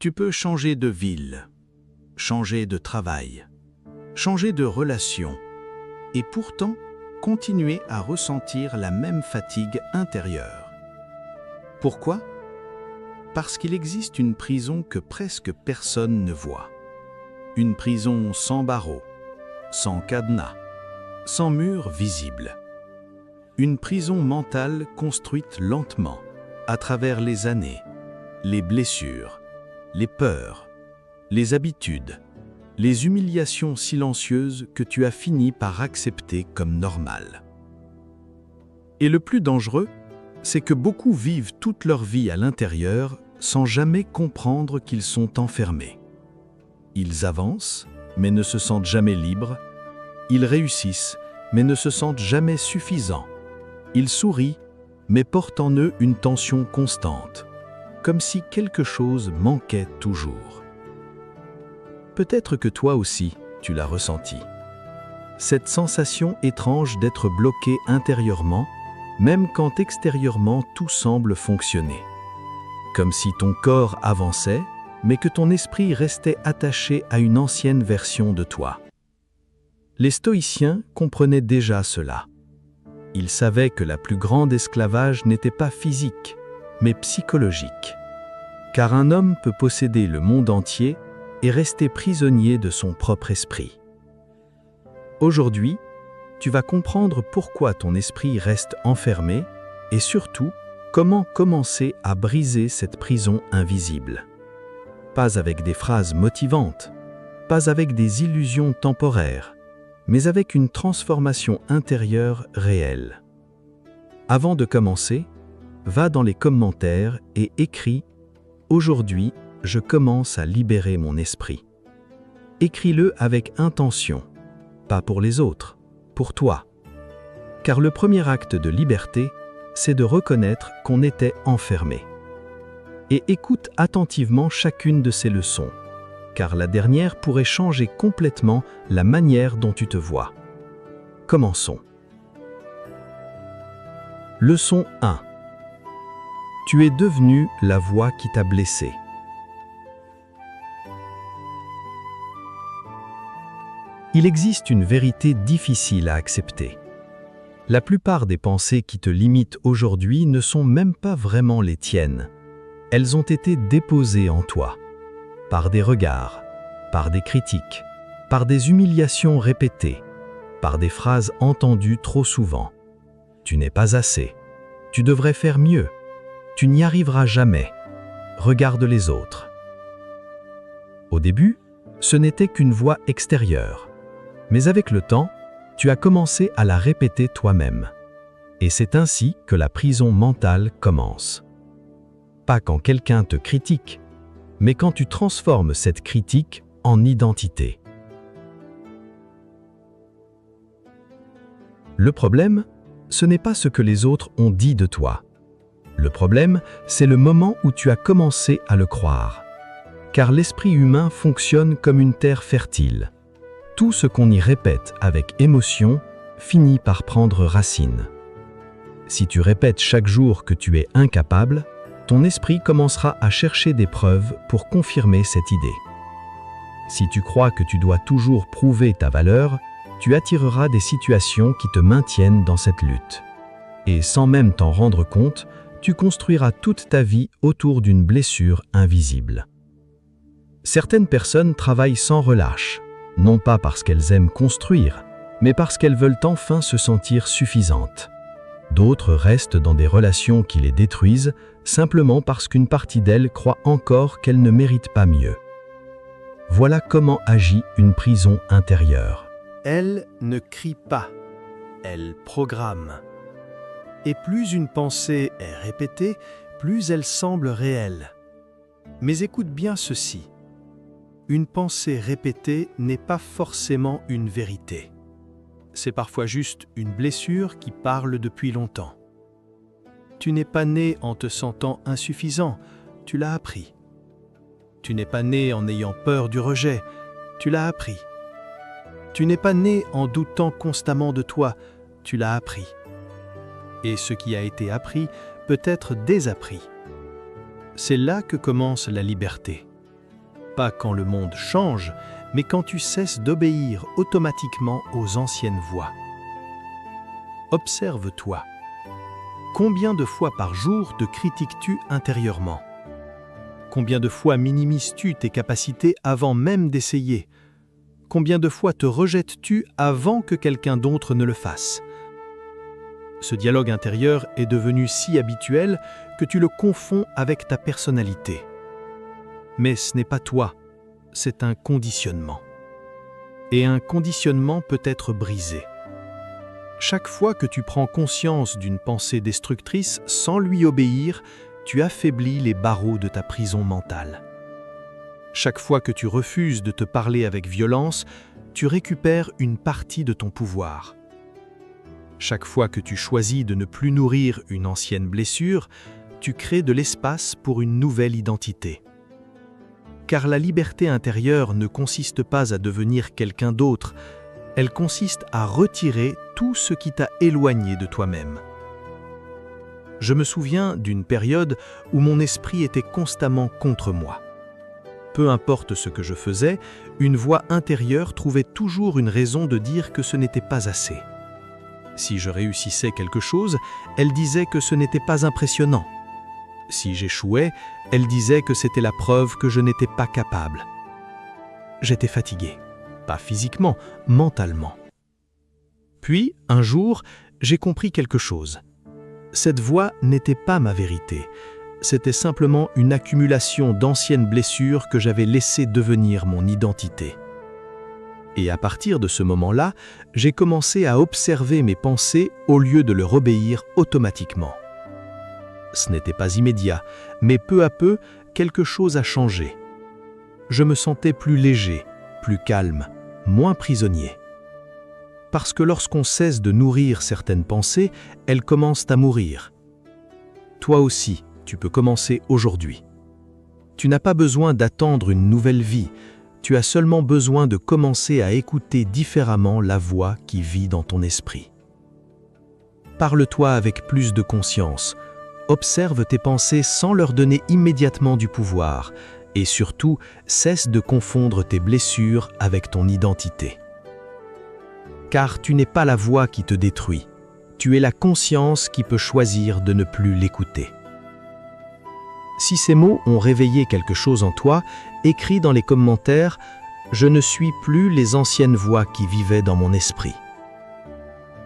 Tu peux changer de ville, changer de travail, changer de relation, et pourtant continuer à ressentir la même fatigue intérieure. Pourquoi? Parce qu'il existe une prison que presque personne ne voit. Une prison sans barreaux, sans cadenas, sans murs visibles. Une prison mentale construite lentement, à travers les années, les blessures, les peurs, les habitudes, les humiliations silencieuses que tu as fini par accepter comme normales. Et le plus dangereux, c'est que beaucoup vivent toute leur vie à l'intérieur sans jamais comprendre qu'ils sont enfermés. Ils avancent, mais ne se sentent jamais libres. Ils réussissent, mais ne se sentent jamais suffisants. Ils sourient, mais portent en eux une tension constante, comme si quelque chose manquait toujours. Peut-être que toi aussi, tu l'as ressenti. Cette sensation étrange d'être bloqué intérieurement, même quand extérieurement tout semble fonctionner. Comme si ton corps avançait, mais que ton esprit restait attaché à une ancienne version de toi. Les stoïciens comprenaient déjà cela. Ils savaient que la plus grande esclavage n'était pas physique, mais psychologique. Car un homme peut posséder le monde entier et rester prisonnier de son propre esprit. Aujourd'hui, tu vas comprendre pourquoi ton esprit reste enfermé et surtout, comment commencer à briser cette prison invisible. Pas avec des phrases motivantes, pas avec des illusions temporaires, mais avec une transformation intérieure réelle. Avant de commencer, va dans les commentaires et écris « Aujourd'hui, je commence à libérer mon esprit ». Écris-le avec intention, pas pour les autres, pour toi. Car le premier acte de liberté, c'est de reconnaître qu'on était enfermé. Et écoute attentivement chacune de ces leçons, car la dernière pourrait changer complètement la manière dont tu te vois. Commençons. Leçon 1. Tu es devenu la voix qui t'a blessé. Il existe une vérité difficile à accepter. La plupart des pensées qui te limitent aujourd'hui ne sont même pas vraiment les tiennes. Elles ont été déposées en toi, par des regards, par des critiques, par des humiliations répétées, par des phrases entendues trop souvent. Tu n'es pas assez, tu devrais faire mieux, tu n'y arriveras jamais, regarde les autres. Au début, ce n'était qu'une voix extérieure, mais avec le temps, tu as commencé à la répéter toi-même. Et c'est ainsi que la prison mentale commence. Pas quand quelqu'un te critique, mais quand tu transformes cette critique en identité. Le problème, ce n'est pas ce que les autres ont dit de toi. Le problème, c'est le moment où tu as commencé à le croire. Car l'esprit humain fonctionne comme une terre fertile. Tout ce qu'on y répète avec émotion finit par prendre racine. Si tu répètes chaque jour que tu es incapable, ton esprit commencera à chercher des preuves pour confirmer cette idée. Si tu crois que tu dois toujours prouver ta valeur, tu attireras des situations qui te maintiennent dans cette lutte. Et sans même t'en rendre compte, tu construiras toute ta vie autour d'une blessure invisible. Certaines personnes travaillent sans relâche, non pas parce qu'elles aiment construire, mais parce qu'elles veulent enfin se sentir suffisantes. D'autres restent dans des relations qui les détruisent, simplement parce qu'une partie d'elles croit encore qu'elles ne méritent pas mieux. Voilà comment agit une prison intérieure. Elle ne crie pas, elle programme. Et plus une pensée est répétée, plus elle semble réelle. Mais écoute bien ceci. Une pensée répétée n'est pas forcément une vérité. C'est parfois juste une blessure qui parle depuis longtemps. Tu n'es pas né en te sentant insuffisant, tu l'as appris. Tu n'es pas né en ayant peur du rejet, tu l'as appris. Tu n'es pas né en doutant constamment de toi, tu l'as appris. Et ce qui a été appris peut être désappris. C'est là que commence la liberté. pas quand le monde change, mais quand tu cesses d'obéir automatiquement aux anciennes voies. Observe-toi. Combien de fois par jour te critiques-tu intérieurement? Combien de fois minimises-tu tes capacités avant même d'essayer? Combien de fois te rejettes-tu avant que quelqu'un d'autre ne le fasse? Ce dialogue intérieur est devenu si habituel que tu le confonds avec ta personnalité. Mais ce n'est pas toi, c'est un conditionnement. Et un conditionnement peut être brisé. Chaque fois que tu prends conscience d'une pensée destructrice sans lui obéir, tu affaiblis les barreaux de ta prison mentale. Chaque fois que tu refuses de te parler avec violence, tu récupères une partie de ton pouvoir. Chaque fois que tu choisis de ne plus nourrir une ancienne blessure, tu crées de l'espace pour une nouvelle identité. Car la liberté intérieure ne consiste pas à devenir quelqu'un d'autre, elle consiste à retirer tout ce qui t'a éloigné de toi-même. Je me souviens d'une période où mon esprit était constamment contre moi. Peu importe ce que je faisais, une voix intérieure trouvait toujours une raison de dire que ce n'était pas assez. Si je réussissais quelque chose, elle disait que ce n'était pas impressionnant. Si j'échouais, elle disait que c'était la preuve que je n'étais pas capable. J'étais fatigué. Pas physiquement, mentalement. Puis, un jour, j'ai compris quelque chose. Cette voix n'était pas ma vérité. C'était simplement une accumulation d'anciennes blessures que j'avais laissées devenir mon identité. Et à partir de ce moment-là, j'ai commencé à observer mes pensées au lieu de leur obéir automatiquement. Ce n'était pas immédiat, mais peu à peu, quelque chose a changé. Je me sentais plus léger, plus calme, moins prisonnier. Parce que lorsqu'on cesse de nourrir certaines pensées, elles commencent à mourir. Toi aussi, tu peux commencer aujourd'hui. Tu n'as pas besoin d'attendre une nouvelle vie, tu as seulement besoin de commencer à écouter différemment la voix qui vit dans ton esprit. Parle-toi avec plus de conscience, observe tes pensées sans leur donner immédiatement du pouvoir, et surtout, cesse de confondre tes blessures avec ton identité. Car tu n'es pas la voix qui te détruit, tu es la conscience qui peut choisir de ne plus l'écouter. Si ces mots ont réveillé quelque chose en toi, écris dans les commentaires « Je ne suis plus les anciennes voix qui vivaient dans mon esprit ».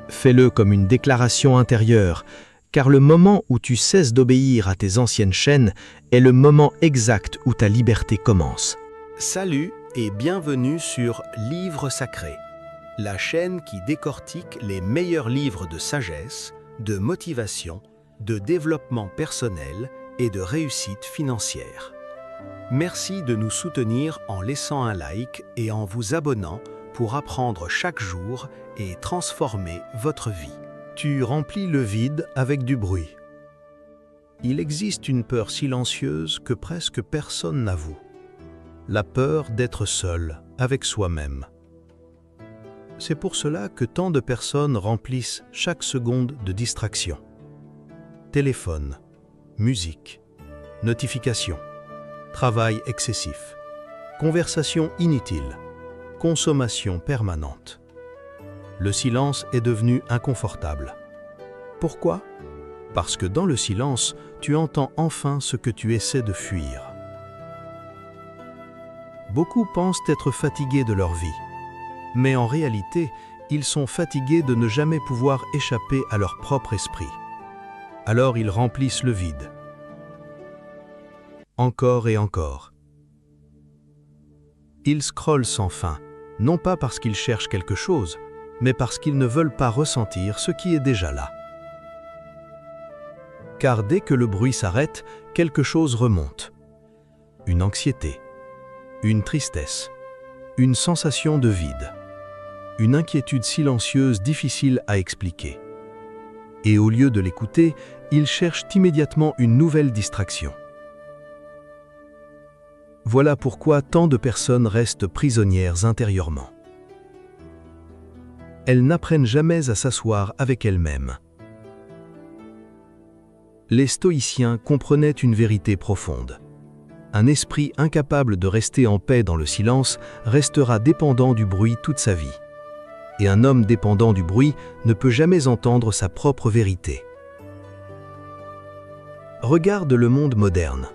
Fais-le comme une déclaration intérieure, car le moment où tu cesses d'obéir à tes anciennes chaînes est le moment exact où ta liberté commence. Salut et bienvenue sur Livres Sacrés, la chaîne qui décortique les meilleurs livres de sagesse, de motivation, de développement personnel et de réussite financière. Merci de nous soutenir en laissant un like et en vous abonnant pour apprendre chaque jour et transformer votre vie. Tu remplis le vide avec du bruit. Il existe une peur silencieuse que presque personne n'avoue. La peur d'être seul avec soi-même. C'est pour cela que tant de personnes remplissent chaque seconde de distraction. Téléphone, musique, notification, travail excessif, conversation inutile, consommation permanente. Le silence est devenu inconfortable. Pourquoi? Parce que dans le silence, tu entends enfin ce que tu essaies de fuir. Beaucoup pensent être fatigués de leur vie, mais en réalité, ils sont fatigués de ne jamais pouvoir échapper à leur propre esprit. Alors ils remplissent le vide. Encore et encore. Ils scrollent sans fin, non pas parce qu'ils cherchent quelque chose, mais parce qu'ils ne veulent pas ressentir ce qui est déjà là. Car dès que le bruit s'arrête, quelque chose remonte. Une anxiété, une tristesse, une sensation de vide, une inquiétude silencieuse difficile à expliquer. Et au lieu de l'écouter, ils cherchent immédiatement une nouvelle distraction. Voilà pourquoi tant de personnes restent prisonnières intérieurement. Elles n'apprennent jamais à s'asseoir avec elles-mêmes. Les stoïciens comprenaient une vérité profonde. Un esprit incapable de rester en paix dans le silence restera dépendant du bruit toute sa vie. Et un homme dépendant du bruit ne peut jamais entendre sa propre vérité. Regarde le monde moderne.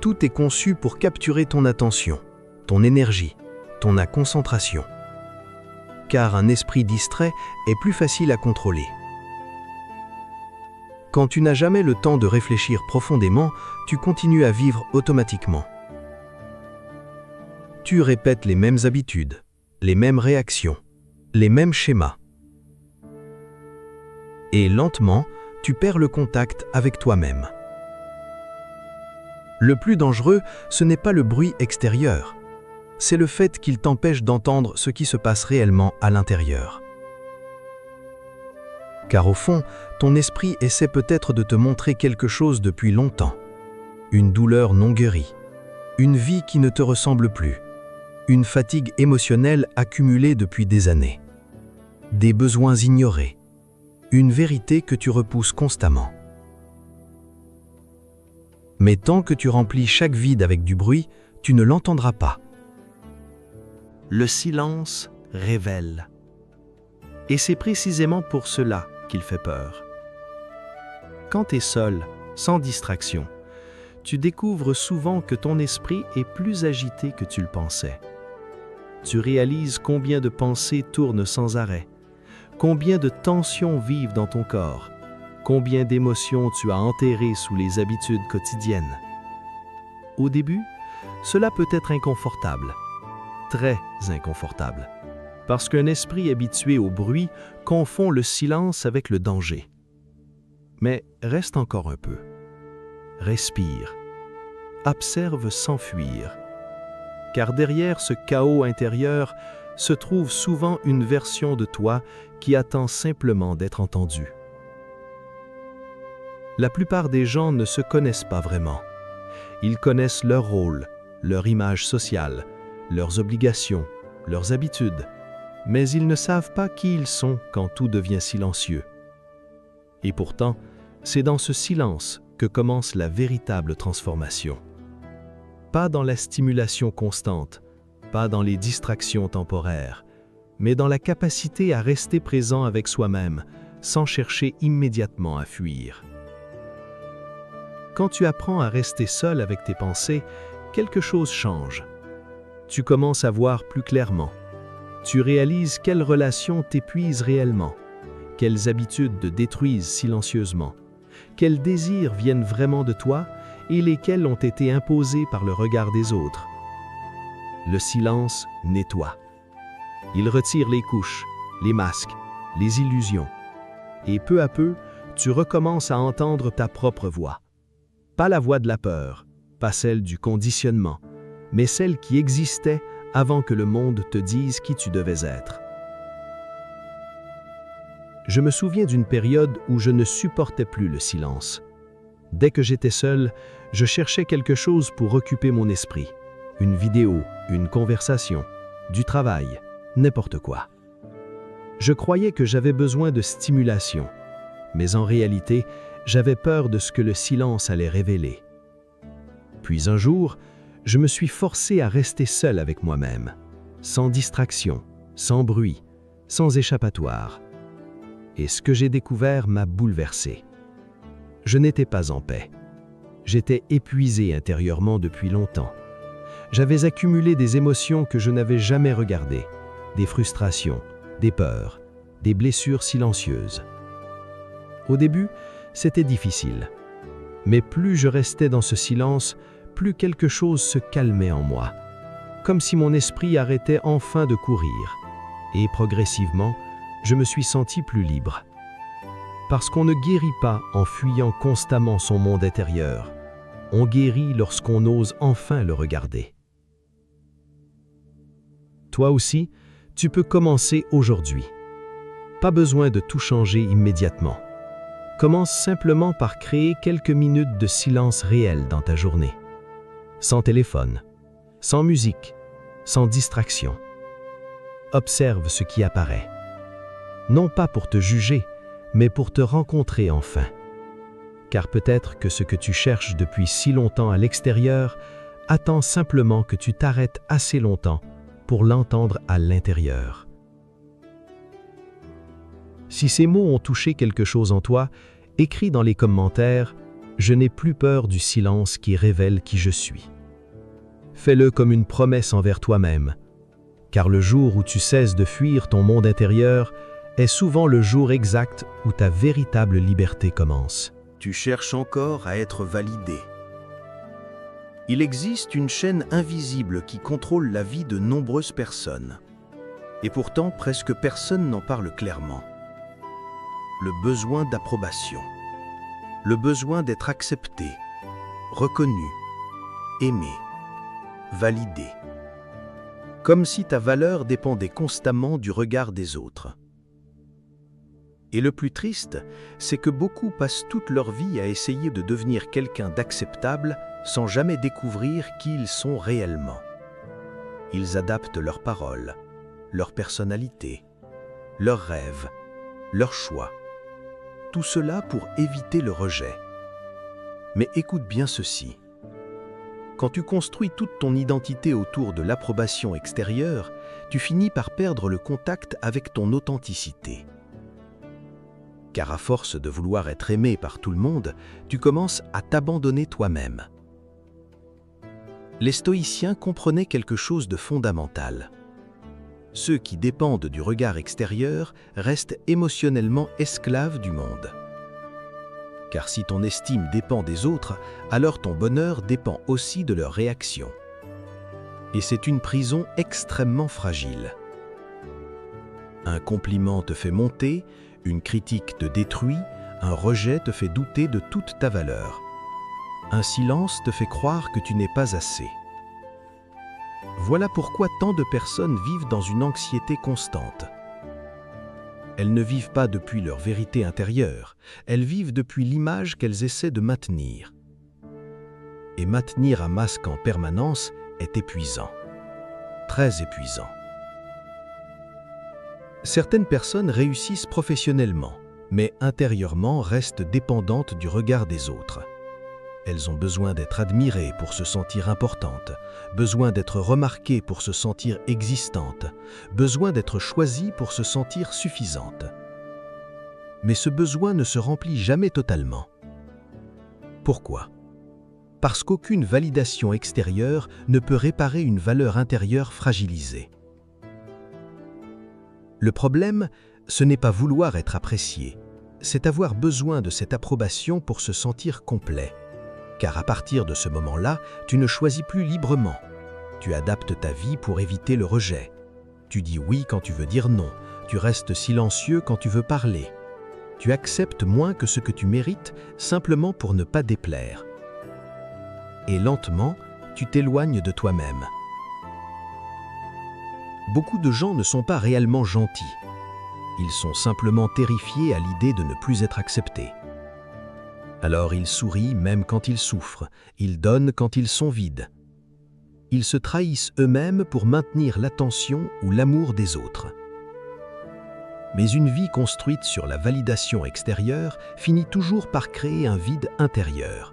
Tout est conçu pour capturer ton attention, ton énergie, ton concentration. Car un esprit distrait est plus facile à contrôler. Quand tu n'as jamais le temps de réfléchir profondément, tu continues à vivre automatiquement. Tu répètes les mêmes habitudes, les mêmes réactions, les mêmes schémas. Et lentement, tu perds le contact avec toi-même. Le plus dangereux, ce n'est pas le bruit extérieur. C'est le fait qu'il t'empêche d'entendre ce qui se passe réellement à l'intérieur. Car au fond, ton esprit essaie peut-être de te montrer quelque chose depuis longtemps. Une douleur non guérie, une vie qui ne te ressemble plus, une fatigue émotionnelle accumulée depuis des années, des besoins ignorés, une vérité que tu repousses constamment. Mais tant que tu remplis chaque vide avec du bruit, tu ne l'entendras pas. Le silence révèle. Et c'est précisément pour cela qu'il fait peur. Quand tu es seul, sans distraction, tu découvres souvent que ton esprit est plus agité que tu le pensais. Tu réalises combien de pensées tournent sans arrêt, combien de tensions vivent dans ton corps, combien d'émotions tu as enterrées sous les habitudes quotidiennes. Au début, cela peut être inconfortable, très inconfortable, parce qu'un esprit habitué au bruit confond le silence avec le danger. Mais reste encore un peu. Respire. Observe sans fuir. Car derrière ce chaos intérieur se trouve souvent une version de toi qui attend simplement d'être entendue. La plupart des gens ne se connaissent pas vraiment. Ils connaissent leur rôle, leur image sociale, leurs obligations, leurs habitudes, mais ils ne savent pas qui ils sont quand tout devient silencieux. Et pourtant, c'est dans ce silence que commence la véritable transformation. Pas dans la stimulation constante, pas dans les distractions temporaires, mais dans la capacité à rester présent avec soi-même, sans chercher immédiatement à fuir. Quand tu apprends à rester seul avec tes pensées, quelque chose change. Tu commences à voir plus clairement. Tu réalises quelles relations t'épuisent réellement, quelles habitudes te détruisent silencieusement, quels désirs viennent vraiment de toi et lesquels ont été imposés par le regard des autres. Le silence nettoie. Il retire les couches, les masques, les illusions. Et peu à peu, tu recommences à entendre ta propre voix. Pas la voix de la peur, pas celle du conditionnement, mais celle qui existait avant que le monde te dise qui tu devais être. Je me souviens d'une période où je ne supportais plus le silence. Dès que j'étais seul, je cherchais quelque chose pour occuper mon esprit. Une vidéo, une conversation, du travail, n'importe quoi. Je croyais que j'avais besoin de stimulation, mais en réalité, j'avais peur de ce que le silence allait révéler. Puis un jour, je me suis forcé à rester seul avec moi-même, sans distraction, sans bruit, sans échappatoire. Et ce que j'ai découvert m'a bouleversé. Je n'étais pas en paix. J'étais épuisé intérieurement depuis longtemps. J'avais accumulé des émotions que je n'avais jamais regardées, des frustrations, des peurs, des blessures silencieuses. Au début, c'était difficile. Mais plus je restais dans ce silence, plus quelque chose se calmait en moi, comme si mon esprit arrêtait enfin de courir. Et progressivement, je me suis senti plus libre. Parce qu'on ne guérit pas en fuyant constamment son monde intérieur. On guérit lorsqu'on ose enfin le regarder. Toi aussi, tu peux commencer aujourd'hui. Pas besoin de tout changer immédiatement. Commence simplement par créer quelques minutes de silence réel dans ta journée. Sans téléphone, sans musique, sans distraction. Observe ce qui apparaît. Non pas pour te juger, mais pour te rencontrer enfin. Car peut-être que ce que tu cherches depuis si longtemps à l'extérieur attends simplement que tu t'arrêtes assez longtemps pour l'entendre à l'intérieur. Si ces mots ont touché quelque chose en toi, écris dans les commentaires « Je n'ai plus peur du silence qui révèle qui je suis ». Fais-le comme une promesse envers toi-même, car le jour où tu cesses de fuir ton monde intérieur est souvent le jour exact où ta véritable liberté commence. Tu cherches encore à être validé. Il existe une chaîne invisible qui contrôle la vie de nombreuses personnes. Et pourtant, presque personne n'en parle clairement. Le besoin d'approbation. Le besoin d'être accepté, reconnu, aimé, validé. Comme si ta valeur dépendait constamment du regard des autres. Et le plus triste, c'est que beaucoup passent toute leur vie à essayer de devenir quelqu'un d'acceptable sans jamais découvrir qui ils sont réellement. Ils adaptent leurs paroles, leur personnalité, leurs rêves, leurs choix. Tout cela pour éviter le rejet. Mais écoute bien ceci. Quand tu construis toute ton identité autour de l'approbation extérieure, tu finis par perdre le contact avec ton authenticité. Car à force de vouloir être aimé par tout le monde, tu commences à t'abandonner toi-même. Les stoïciens comprenaient quelque chose de fondamental. Ceux qui dépendent du regard extérieur restent émotionnellement esclaves du monde. Car si ton estime dépend des autres, alors ton bonheur dépend aussi de leur réaction. Et c'est une prison extrêmement fragile. Un compliment te fait monter, une critique te détruit, un rejet te fait douter de toute ta valeur. Un silence te fait croire que tu n'es pas assez. Voilà pourquoi tant de personnes vivent dans une anxiété constante. Elles ne vivent pas depuis leur vérité intérieure, elles vivent depuis l'image qu'elles essaient de maintenir. Et maintenir un masque en permanence est épuisant, très épuisant. Certaines personnes réussissent professionnellement, mais intérieurement restent dépendantes du regard des autres. Elles ont besoin d'être admirées pour se sentir importantes, besoin d'être remarquées pour se sentir existantes, besoin d'être choisies pour se sentir suffisantes. Mais ce besoin ne se remplit jamais totalement. Pourquoi ? Parce qu'aucune validation extérieure ne peut réparer une valeur intérieure fragilisée. Le problème, ce n'est pas vouloir être apprécié, c'est avoir besoin de cette approbation pour se sentir complet. Car à partir de ce moment-là, tu ne choisis plus librement. Tu adaptes ta vie pour éviter le rejet. Tu dis oui quand tu veux dire non. Tu restes silencieux quand tu veux parler. Tu acceptes moins que ce que tu mérites simplement pour ne pas déplaire. Et lentement, tu t'éloignes de toi-même. Beaucoup de gens ne sont pas réellement gentils. Ils sont simplement terrifiés à l'idée de ne plus être acceptés. Alors ils sourient même quand ils souffrent, ils donnent quand ils sont vides. Ils se trahissent eux-mêmes pour maintenir l'attention ou l'amour des autres. Mais une vie construite sur la validation extérieure finit toujours par créer un vide intérieur.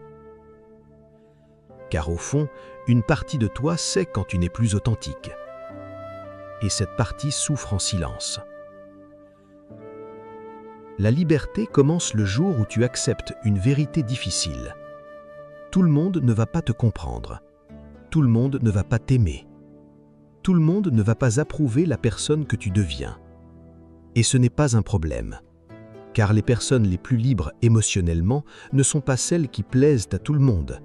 Car au fond, une partie de toi sait quand tu n'es plus authentique. Et cette partie souffre en silence. La liberté commence le jour où tu acceptes une vérité difficile. Tout le monde ne va pas te comprendre. Tout le monde ne va pas t'aimer. Tout le monde ne va pas approuver la personne que tu deviens. Et ce n'est pas un problème. Car les personnes les plus libres émotionnellement ne sont pas celles qui plaisent à tout le monde.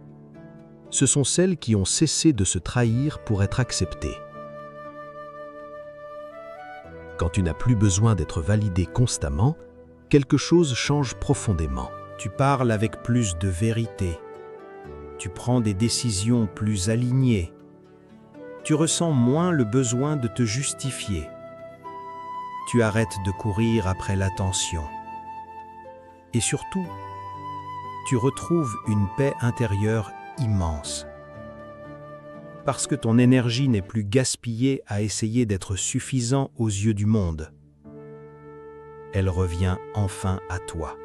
Ce sont celles qui ont cessé de se trahir pour être acceptées. Quand tu n'as plus besoin d'être validé constamment, quelque chose change profondément. Tu parles avec plus de vérité. Tu prends des décisions plus alignées. Tu ressens moins le besoin de te justifier. Tu arrêtes de courir après l'attention. Et surtout, tu retrouves une paix intérieure immense. Parce que ton énergie n'est plus gaspillée à essayer d'être suffisant aux yeux du monde. Elle revient enfin à toi.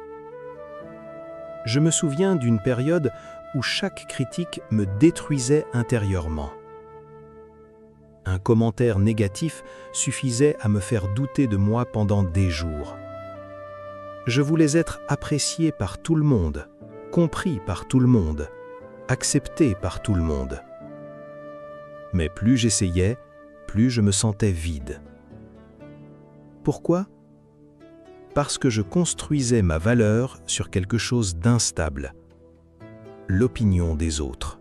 Je me souviens d'une période où chaque critique me détruisait intérieurement. Un commentaire négatif suffisait à me faire douter de moi pendant des jours. Je voulais être apprécié par tout le monde, compris par tout le monde, accepté par tout le monde. Mais plus j'essayais, plus je me sentais vide. Pourquoi ? Parce que je construisais ma valeur sur quelque chose d'instable, l'opinion des autres.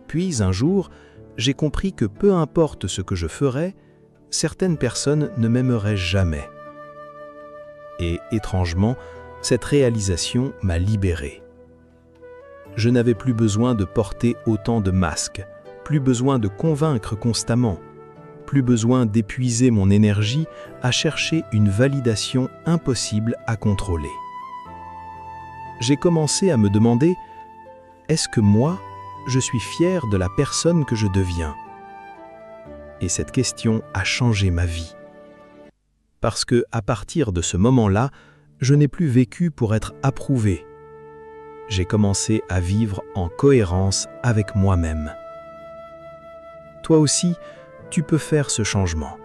Puis un jour, j'ai compris que peu importe ce que je ferais, certaines personnes ne m'aimeraient jamais. Et étrangement, cette réalisation m'a libéré. Je n'avais plus besoin de porter autant de masques, plus besoin de convaincre constamment, plus besoin d'épuiser mon énergie à chercher une validation impossible à contrôler. J'ai commencé à me demander, est-ce que moi, je suis fier de la personne que je deviens ? Et cette question a changé ma vie. Parce que, à partir de ce moment-là, je n'ai plus vécu pour être approuvé. J'ai commencé à vivre en cohérence avec moi-même. Toi aussi, tu peux faire ce changement.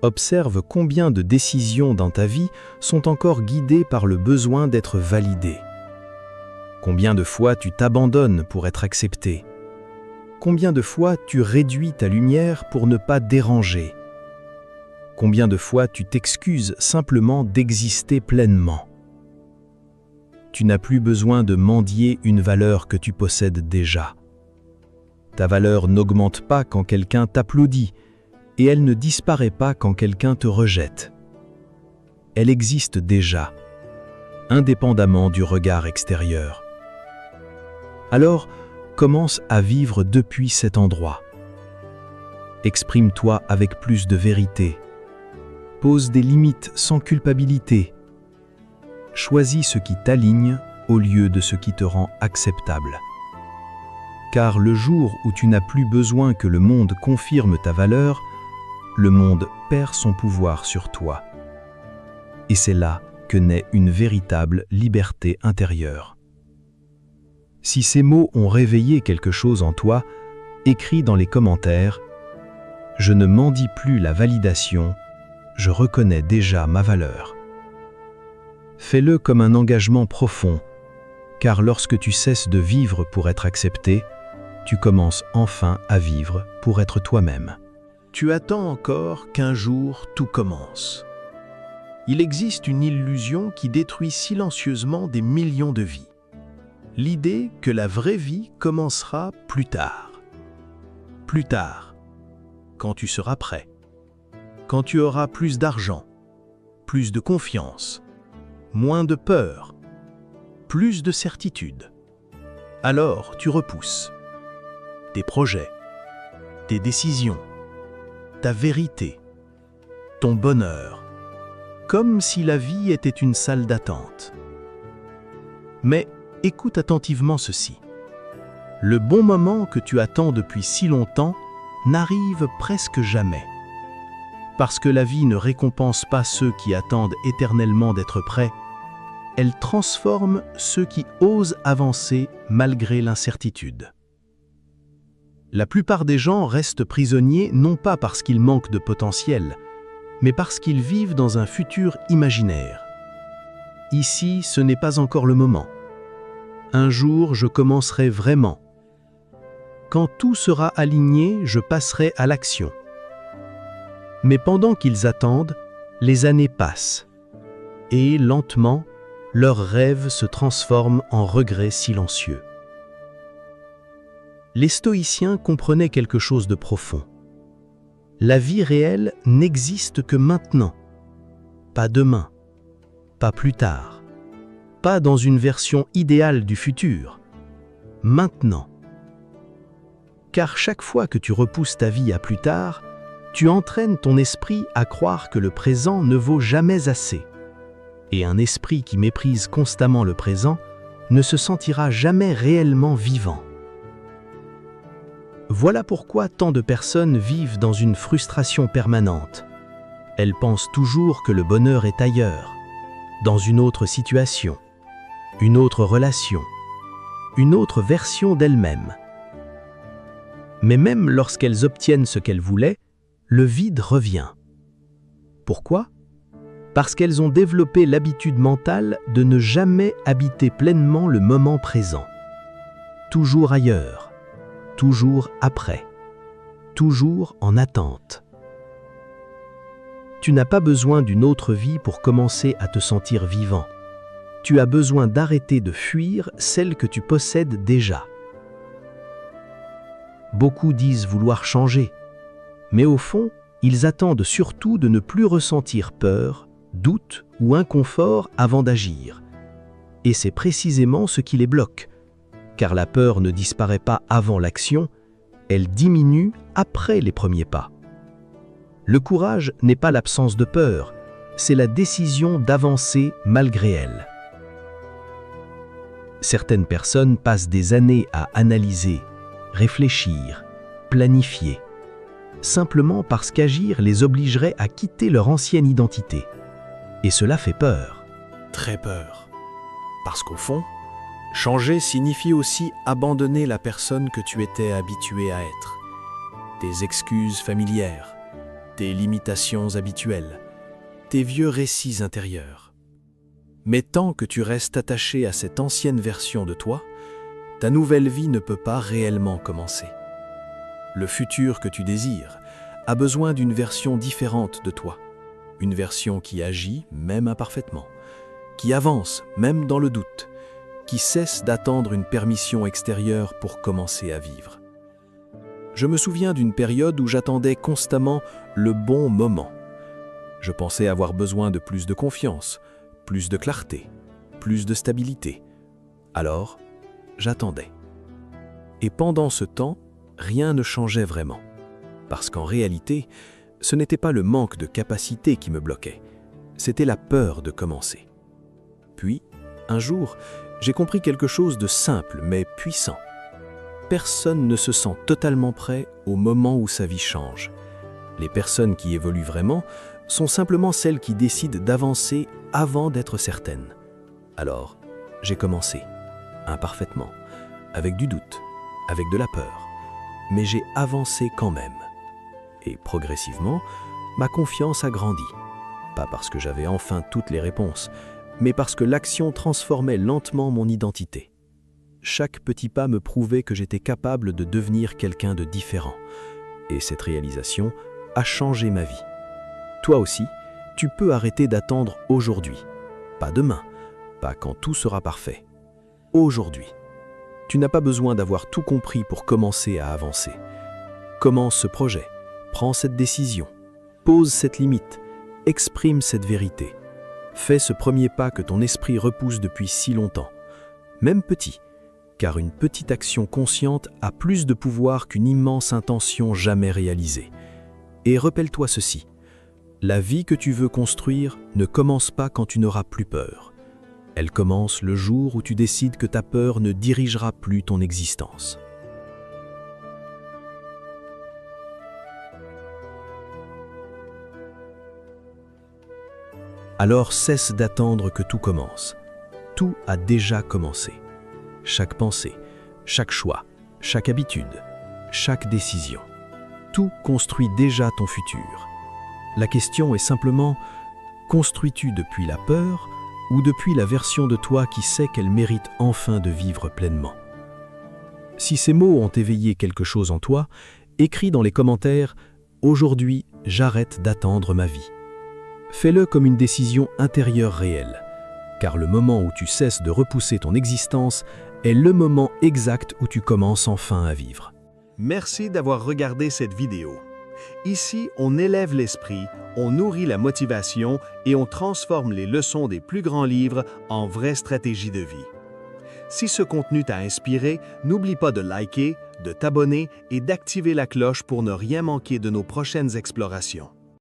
Observe combien de décisions dans ta vie sont encore guidées par le besoin d'être validé. Combien de fois tu t'abandonnes pour être accepté? Combien de fois tu réduis ta lumière pour ne pas déranger? Combien de fois tu t'excuses simplement d'exister pleinement? Tu n'as plus besoin de mendier une valeur que tu possèdes déjà. Ta valeur n'augmente pas quand quelqu'un t'applaudit et elle ne disparaît pas quand quelqu'un te rejette. Elle existe déjà, indépendamment du regard extérieur. Alors, commence à vivre depuis cet endroit. Exprime-toi avec plus de vérité. Pose des limites sans culpabilité. Choisis ce qui t'aligne au lieu de ce qui te rend acceptable. Car le jour où tu n'as plus besoin que le monde confirme ta valeur, le monde perd son pouvoir sur toi. Et c'est là que naît une véritable liberté intérieure. Si ces mots ont réveillé quelque chose en toi, écris dans les commentaires « Je ne mendie plus la validation, je reconnais déjà ma valeur ». Fais-le comme un engagement profond, car lorsque tu cesses de vivre pour être accepté, tu commences enfin à vivre pour être toi-même. Tu attends encore qu'un jour tout commence. Il existe une illusion qui détruit silencieusement des millions de vies. L'idée que la vraie vie commencera plus tard. Plus tard, quand tu seras prêt, quand tu auras plus d'argent, plus de confiance, moins de peur, plus de certitude. Alors tu repousses tes projets, tes décisions, ta vérité, ton bonheur, comme si la vie était une salle d'attente. Mais écoute attentivement ceci. Le bon moment que tu attends depuis si longtemps n'arrive presque jamais. Parce que la vie ne récompense pas ceux qui attendent éternellement d'être prêts, elle transforme ceux qui osent avancer malgré l'incertitude. La plupart des gens restent prisonniers non pas parce qu'ils manquent de potentiel, mais parce qu'ils vivent dans un futur imaginaire. Ici, ce n'est pas encore le moment. Un jour, je commencerai vraiment. Quand tout sera aligné, je passerai à l'action. Mais pendant qu'ils attendent, les années passent. Et lentement, leurs rêves se transforment en regrets silencieux. Les stoïciens comprenaient quelque chose de profond. La vie réelle n'existe que maintenant, pas demain, pas plus tard, pas dans une version idéale du futur, maintenant. Car chaque fois que tu repousses ta vie à plus tard, tu entraînes ton esprit à croire que le présent ne vaut jamais assez. Et un esprit qui méprise constamment le présent ne se sentira jamais réellement vivant. Voilà pourquoi tant de personnes vivent dans une frustration permanente. Elles pensent toujours que le bonheur est ailleurs, dans une autre situation, une autre relation, une autre version d'elles-mêmes. Mais même lorsqu'elles obtiennent ce qu'elles voulaient, le vide revient. Pourquoi ? Parce qu'elles ont développé l'habitude mentale de ne jamais habiter pleinement le moment présent. Toujours ailleurs, toujours après, toujours en attente. Tu n'as pas besoin d'une autre vie pour commencer à te sentir vivant. Tu as besoin d'arrêter de fuir celle que tu possèdes déjà. Beaucoup disent vouloir changer, mais au fond, ils attendent surtout de ne plus ressentir peur, doute ou inconfort avant d'agir. Et c'est précisément ce qui les bloque, car la peur ne disparaît pas avant l'action, elle diminue après les premiers pas. Le courage n'est pas l'absence de peur, c'est la décision d'avancer malgré elle. Certaines personnes passent des années à analyser, réfléchir, planifier, simplement parce qu'agir les obligerait à quitter leur ancienne identité. Et cela fait peur. Très peur. Parce qu'au fond, changer signifie aussi abandonner la personne que tu étais habitué à être. Tes excuses familières, tes limitations habituelles, tes vieux récits intérieurs. Mais tant que tu restes attaché à cette ancienne version de toi, ta nouvelle vie ne peut pas réellement commencer. Le futur que tu désires a besoin d'une version différente de toi, une version qui agit même imparfaitement, qui avance même dans le doute, qui cesse d'attendre une permission extérieure pour commencer à vivre. Je me souviens d'une période où j'attendais constamment le bon moment. Je pensais avoir besoin de plus de confiance, plus de clarté, plus de stabilité. Alors, j'attendais. Et pendant ce temps, rien ne changeait vraiment. Parce qu'en réalité, ce n'était pas le manque de capacité qui me bloquait, c'était la peur de commencer. Puis, un jour, j'ai compris quelque chose de simple mais puissant. Personne ne se sent totalement prêt au moment où sa vie change. Les personnes qui évoluent vraiment sont simplement celles qui décident d'avancer avant d'être certaines. Alors, j'ai commencé, imparfaitement, avec du doute, avec de la peur, mais j'ai avancé quand même. Et progressivement, ma confiance a grandi. Pas parce que j'avais enfin toutes les réponses, mais parce que l'action transformait lentement mon identité. Chaque petit pas me prouvait que j'étais capable de devenir quelqu'un de différent. Et cette réalisation a changé ma vie. Toi aussi, tu peux arrêter d'attendre aujourd'hui. Pas demain, pas quand tout sera parfait. Aujourd'hui. Tu n'as pas besoin d'avoir tout compris pour commencer à avancer. Commence ce projet, prends cette décision, pose cette limite, exprime cette vérité. Fais ce premier pas que ton esprit repousse depuis si longtemps, même petit, car une petite action consciente a plus de pouvoir qu'une immense intention jamais réalisée. Et rappelle-toi ceci, la vie que tu veux construire ne commence pas quand tu n'auras plus peur. Elle commence le jour où tu décides que ta peur ne dirigera plus ton existence. Alors cesse d'attendre que tout commence. Tout a déjà commencé. Chaque pensée, chaque choix, chaque habitude, chaque décision. Tout construit déjà ton futur. La question est simplement, construis-tu depuis la peur ou depuis la version de toi qui sait qu'elle mérite enfin de vivre pleinement? Si ces mots ont éveillé quelque chose en toi, écris dans les commentaires « Aujourd'hui, j'arrête d'attendre ma vie ». Fais-le comme une décision intérieure réelle, car le moment où tu cesses de repousser ton existence est le moment exact où tu commences enfin à vivre. Merci d'avoir regardé cette vidéo. Ici, on élève l'esprit, on nourrit la motivation et on transforme les leçons des plus grands livres en vraies stratégies de vie. Si ce contenu t'a inspiré, n'oublie pas de liker, de t'abonner et d'activer la cloche pour ne rien manquer de nos prochaines explorations.